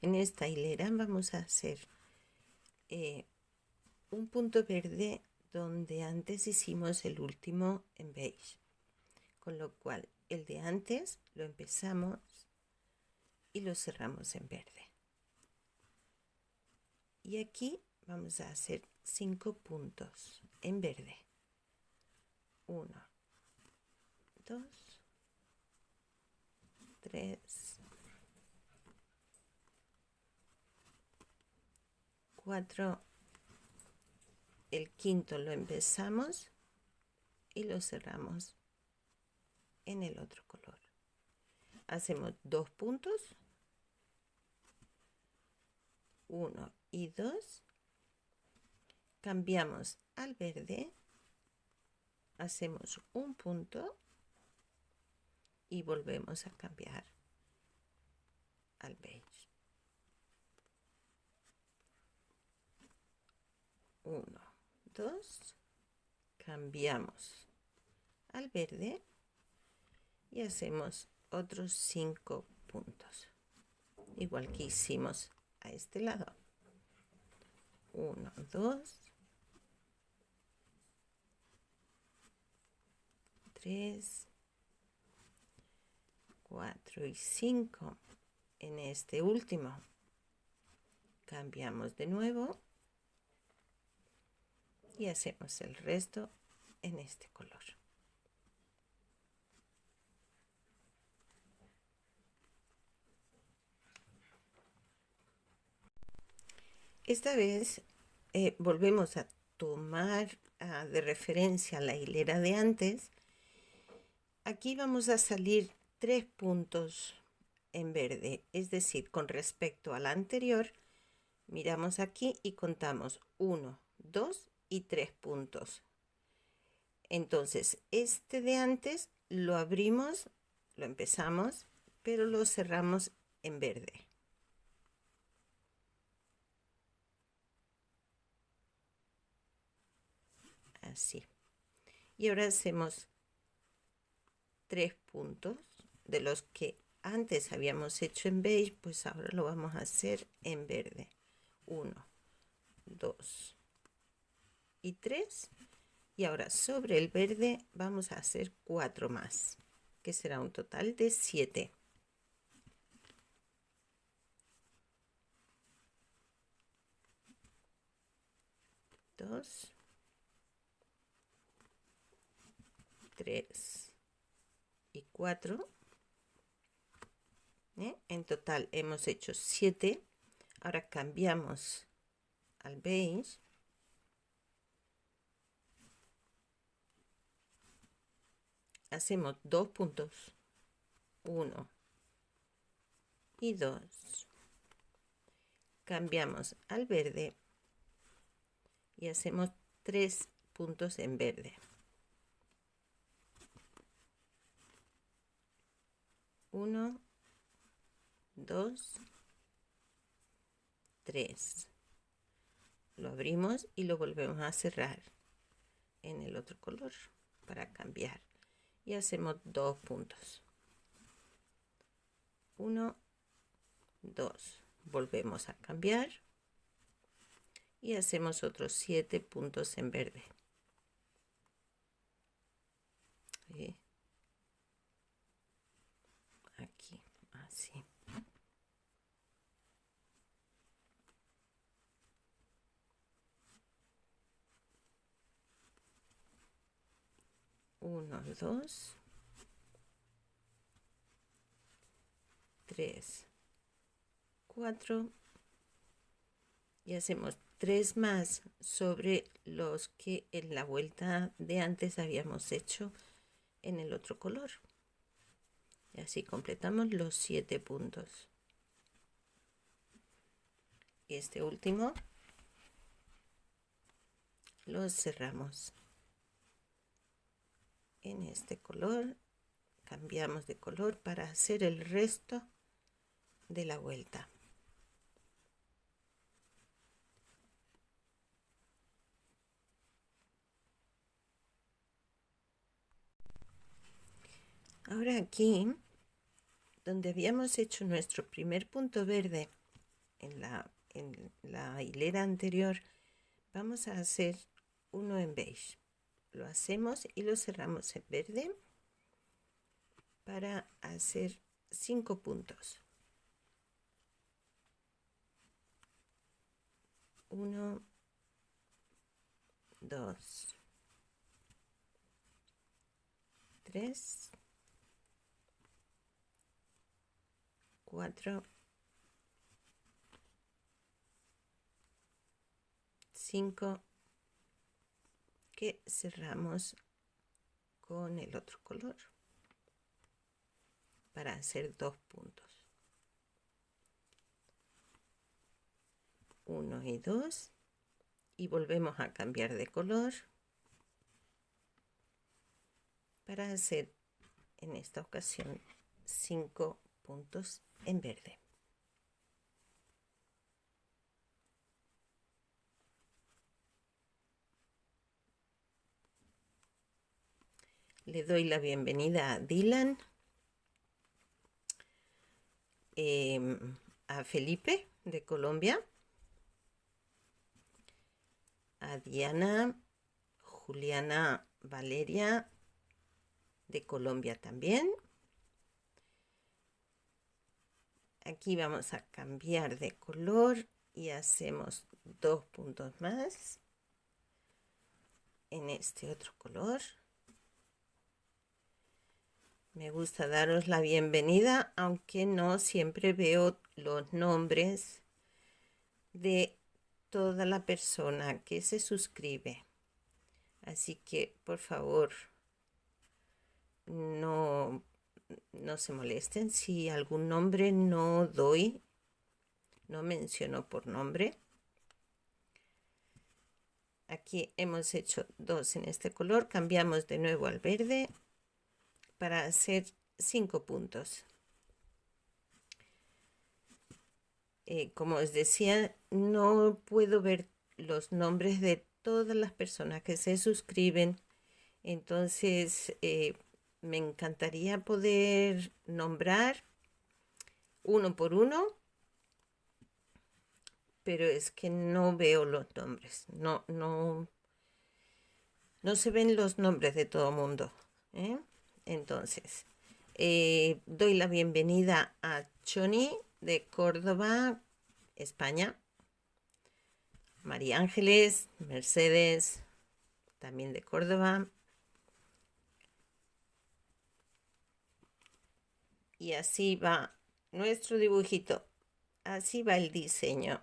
En esta hilera vamos a hacer un punto verde donde antes hicimos el último en beige, con lo cual el de antes lo empezamos y lo cerramos en verde. Y aquí vamos a hacer 5 puntos en verde. 1, 2, 3, 4. El quinto lo empezamos y lo cerramos en el otro color. Hacemos 2 puntos, 1 y 2, cambiamos al verde, hacemos un punto y volvemos a cambiar al beige. 1, 2, cambiamos al verde y hacemos otros 5 puntos, igual que hicimos a este lado. 1, 2, 3, 4 y 5. En este último cambiamos de nuevo y hacemos el resto en este color. Esta vez volvemos a tomar de referencia la hilera de antes. Aquí vamos a salir 3 puntos en verde, es decir, con respecto a la anterior, miramos aquí y contamos 1, 2 y 3 puntos. Entonces, este de antes lo abrimos, lo empezamos, pero lo cerramos en verde. Así. Y ahora hacemos 3 puntos de los que antes habíamos hecho en beige, pues ahora lo vamos a hacer en verde. 1, 2 y 3. Y ahora sobre el verde vamos a hacer 4 más, que será un total de 7. 2, 3 y 4. En total hemos hecho 7. Ahora cambiamos al beige. Hacemos 2 puntos, 1 y 2. Cambiamos al verde y hacemos 3 puntos en verde. 1, 2, 3. Lo abrimos y lo volvemos a cerrar en el otro color para cambiar. Y hacemos 2 puntos. 1, 2. Volvemos a cambiar y hacemos otros 7 puntos en verde. Aquí, así. 1, 2, 3, 4 y hacemos 3 más sobre los que en la vuelta de antes habíamos hecho en el otro color. Y así completamos los 7 puntos. Y este último lo cerramos en este color. Cambiamos de color para hacer el resto de la vuelta. Ahora aquí, donde habíamos hecho nuestro primer punto verde en la hilera anterior, vamos a hacer uno en beige. Lo hacemos y lo cerramos en verde para hacer 5 puntos. 1, 2, 3, 4, 5, que cerramos con el otro color para hacer 2 puntos. 1 y 2, y volvemos a cambiar de color para hacer en esta ocasión 5 puntos en verde. Le doy la bienvenida a Dylan, a Felipe de Colombia, a Diana, Juliana, Valeria de Colombia también. Aquí vamos a cambiar de color y hacemos 2 puntos más en este otro color. Me gusta daros la bienvenida, aunque no siempre veo los nombres de toda la persona que se suscribe. Así que, por favor, no se molesten si algún nombre no doy, no menciono por nombre. Aquí hemos hecho 2 en este color, cambiamos de nuevo al verde para hacer 5 puntos. Como os decía, no puedo ver los nombres de todas las personas que se suscriben, entonces me encantaría poder nombrar uno por uno, pero es que no veo los nombres, no se ven los nombres de todo el mundo, ¿eh? Entonces, doy la bienvenida a Choni de Córdoba, España, María Ángeles, Mercedes, también de Córdoba, y así va nuestro dibujito, así va el diseño.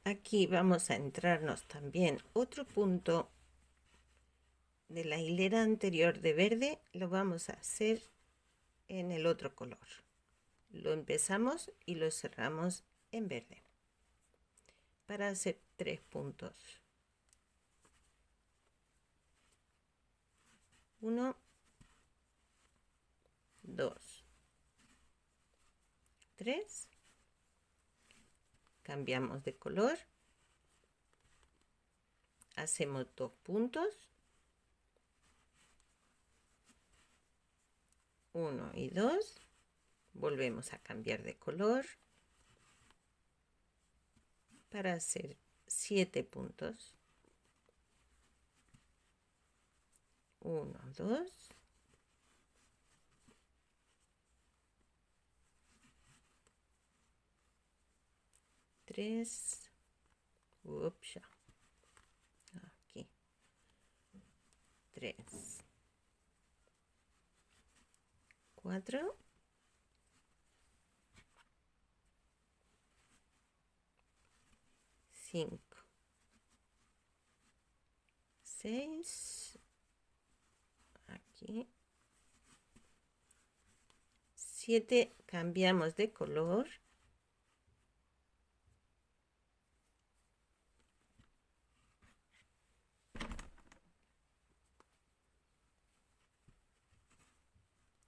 Aquí vamos a entrarnos también otro punto de la hilera anterior de verde, lo vamos a hacer en el otro color. Lo empezamos y lo cerramos en verde para hacer 3 puntos. 1, 2, 3. Cambiamos de color. Hacemos 2 puntos. 1 y 2. Volvemos a cambiar de color para hacer 7 puntos. 1, 2. 3. Ups, aquí. 3. 4. 5. 6. Aquí. 7. Cambiamos de color.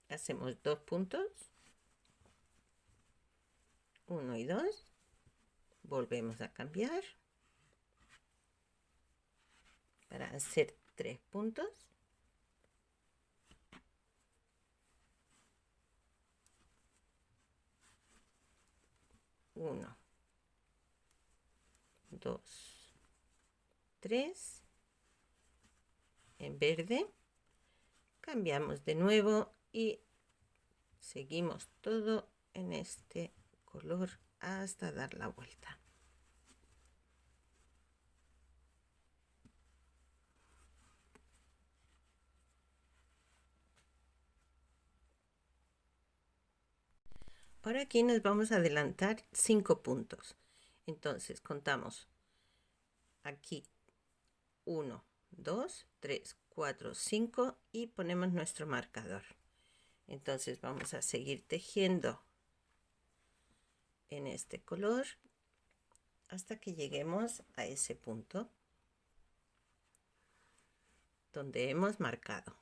Hacemos 2 puntos. 1 y 2. Volvemos a cambiar para hacer 3 puntos. 1, 2, 3. En verde. Cambiamos de nuevo y seguimos todo en este color hasta dar la vuelta. Ahora aquí nos vamos a adelantar 5 puntos. Entonces contamos aquí 1, 2, 3, 4, 5 y ponemos nuestro marcador. Entonces vamos a seguir tejiendo en este color hasta que lleguemos a ese punto donde hemos marcado.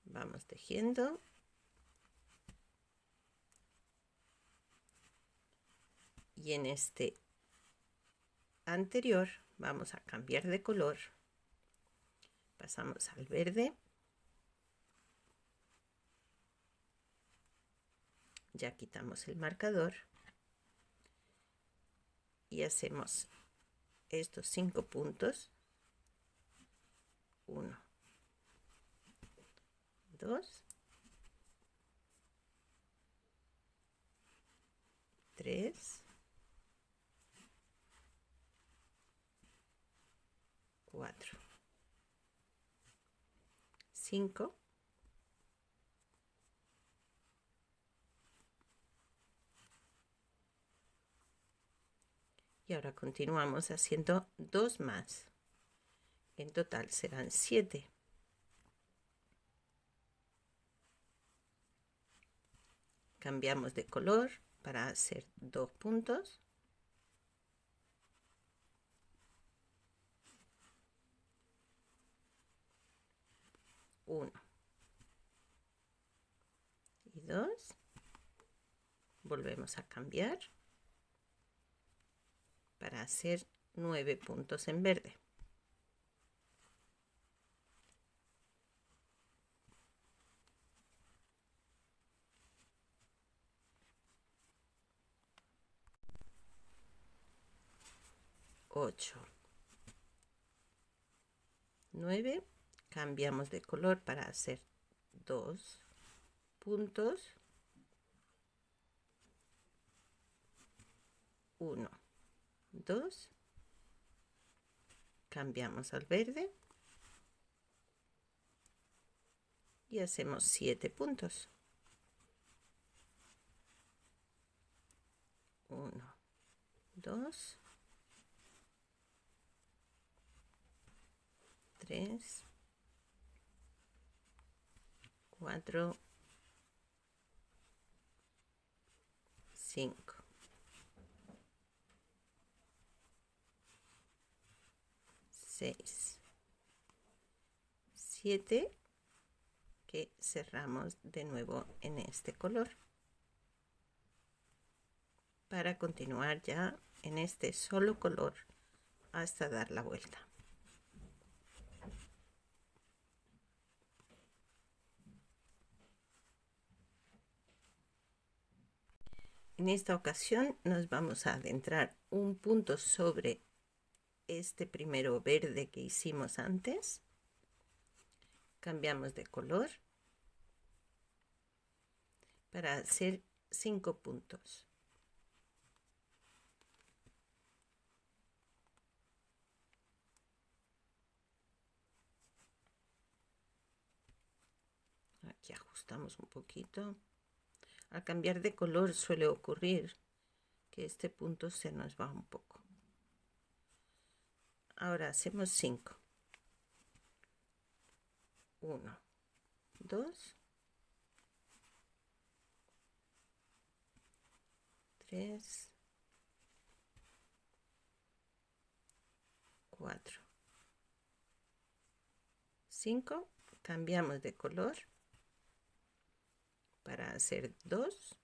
Vamos tejiendo y en este anterior vamos a cambiar de color. Pasamos al verde. Ya quitamos el marcador y hacemos estos 5 puntos. 1, 2, 3, 4, 5. Y ahora continuamos haciendo 2 más. En total serán 7. Cambiamos de color para hacer 2 puntos. Uno y 2. Volvemos a cambiar para hacer 9 puntos en verde. Ocho, 9. Cambiamos de color para hacer 2 puntos. 1, 2. Cambiamos al verde y hacemos 7 puntos. 1, 2, 3, 4, 5, 6, 7, que cerramos de nuevo en este color para continuar ya en este solo color hasta dar la vuelta. En esta ocasión nos vamos a adentrar un punto sobre este primero verde que hicimos antes. Cambiamos de color para hacer 5 puntos. Aquí ajustamos un poquito. Al cambiar de color suele ocurrir que este punto se nos va un poco. Ahora hacemos 5. 1, 2, 3, 4, 5. Cambiamos de color para hacer 2.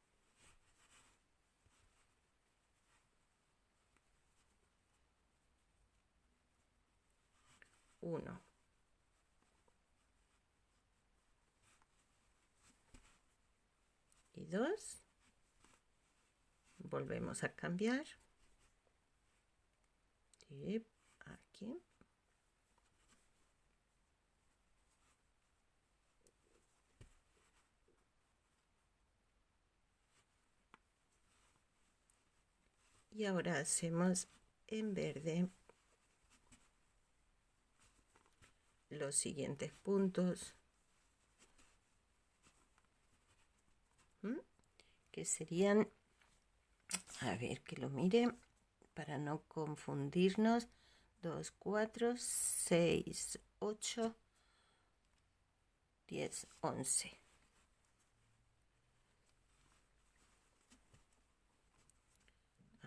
1, 2. Volvemos a cambiar. Y aquí. Y ahora hacemos en verde los siguientes puntos, que serían, a ver que lo mire para no confundirnos, 2, 4, 6, 8, 10, 11.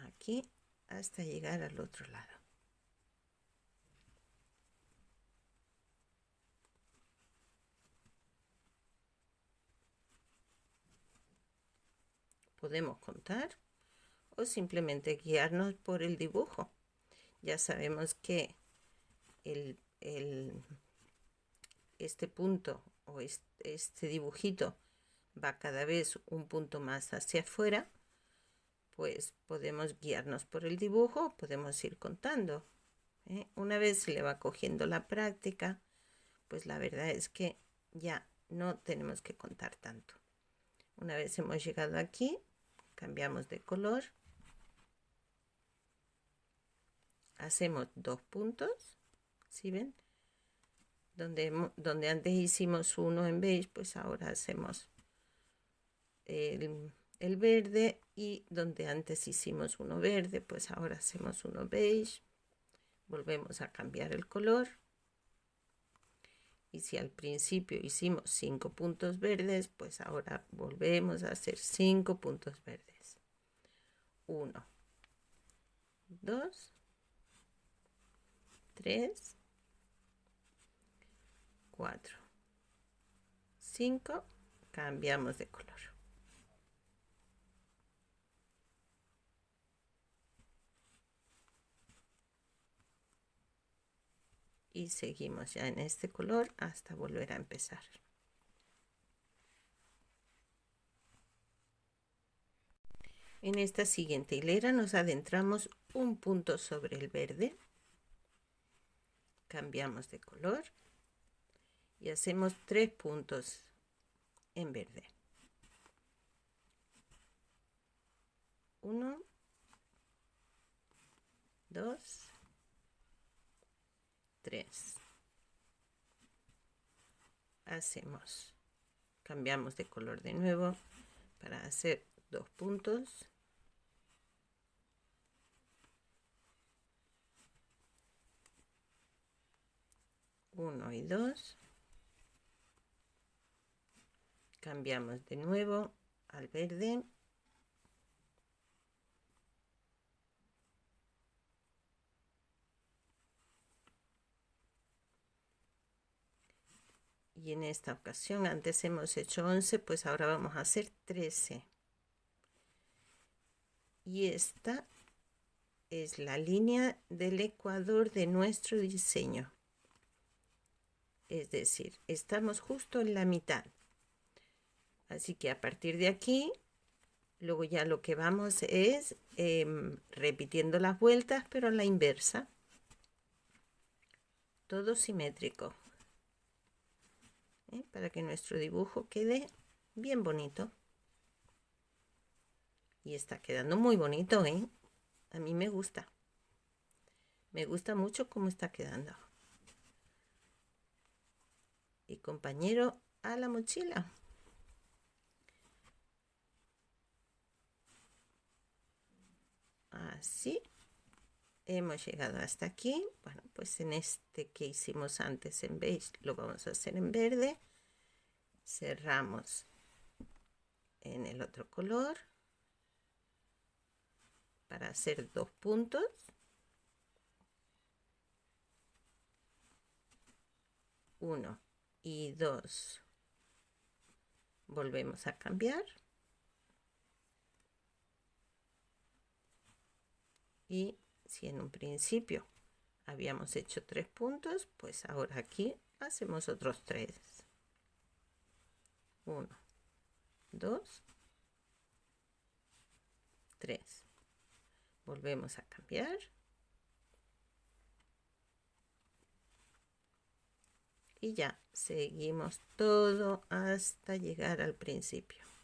Aquí hasta llegar al otro lado. Podemos contar o simplemente guiarnos por el dibujo. Ya sabemos que este punto o este dibujito va cada vez un punto más hacia afuera, pues podemos guiarnos por el dibujo, podemos ir contando. Una vez se le va cogiendo la práctica, pues la verdad es que ya no tenemos que contar tanto. Una vez hemos llegado aquí, cambiamos de color, hacemos 2 puntos, ¿sí ven? Donde antes hicimos uno en beige, pues ahora hacemos el verde, y donde antes hicimos uno verde, pues ahora hacemos uno beige. Volvemos a cambiar el color, y si al principio hicimos 5 puntos verdes, pues ahora volvemos a hacer 5 puntos verdes. 1, 2, 3, 4, 5, cambiamos de color. Y seguimos ya en este color hasta volver a empezar. En esta siguiente hilera nos adentramos un punto sobre el verde, cambiamos de color y hacemos 3 puntos en verde. 1, 2, 3. Cambiamos de color de nuevo para hacer 2 puntos. Uno y 2. Cambiamos de nuevo al verde. Y en esta ocasión, antes hemos hecho 11, pues ahora vamos a hacer 13. Y esta es la línea del ecuador de nuestro diseño. Es decir, estamos justo en la mitad. Así que a partir de aquí, luego ya lo que vamos es repitiendo las vueltas, pero a la inversa. Todo simétrico. Para que nuestro dibujo quede bien bonito. Y está quedando muy bonito, ¿eh? A mí me gusta. Me gusta mucho cómo está quedando. Y compañero, a la mochila. Así. Hemos llegado hasta aquí. Bueno, pues en este que hicimos antes en beige, lo vamos a hacer en verde. Cerramos en el otro color para hacer 2 puntos. 1 y 2. Volvemos a cambiar. Y si en un principio habíamos hecho 3 puntos, pues ahora aquí hacemos otros 3. 1, 2, 3. Volvemos a cambiar. Y ya seguimos todo hasta llegar al principio.